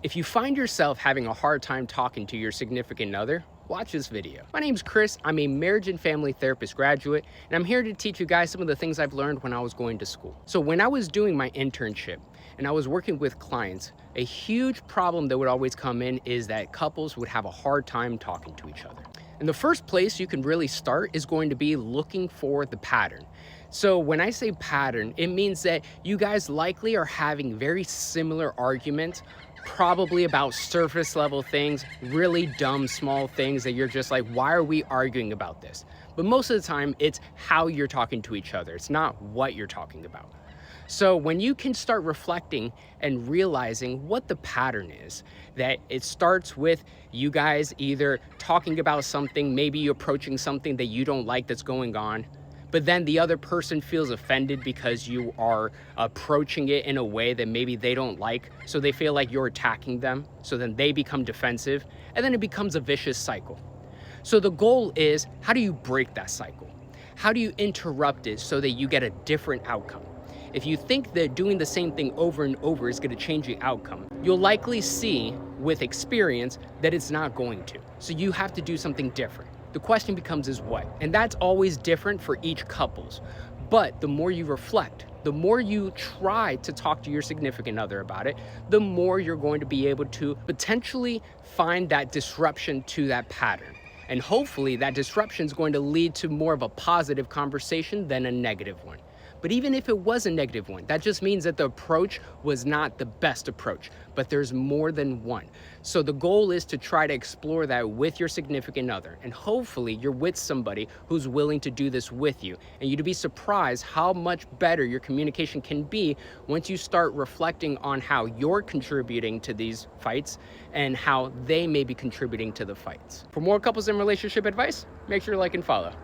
If you find yourself having a hard time talking to your significant other, watch this video. My name's Chris, I'm a marriage and family therapist graduate, and I'm here to teach you guys some of the things I've learned when I was going to school. So when I was doing my internship and I was working with clients, a huge problem that would always come in is that couples would have a hard time talking to each other. And the first place you can really start is going to be looking for the pattern. So when I say pattern, it means that you guys likely are having very similar arguments, probably about surface level things, really dumb small things that you're just like, why are we arguing about this? But most of the time it's how you're talking to each other. It's not what you're talking about. So when you can start reflecting and realizing what the pattern is, that it starts with you guys either talking about something, maybe you approaching something that you don't like that's going on, but then the other person feels offended because you are approaching it in a way that maybe they don't like, so they feel like you're attacking them, so then they become defensive, and then it becomes a vicious cycle. So the goal is, how do you break that cycle? How do you interrupt it so that you get a different outcome? If you think that doing the same thing over and over is going to change the outcome, you'll likely see with experience that it's not going to. So you have to do something different. The question becomes is what? And that's always different for each couples. But the more you reflect, the more you try to talk to your significant other about it, the more you're going to be able to potentially find that disruption to that pattern. And hopefully that disruption is going to lead to more of a positive conversation than a negative one. But even if it was a negative one, that just means that the approach was not the best approach, but there's more than one. So the goal is to try to explore that with your significant other, and hopefully you're with somebody who's willing to do this with you, and you'd be surprised how much better your communication can be once you start reflecting on how you're contributing to these fights and how they may be contributing to the fights. For more couples and relationship advice, make sure to like and follow.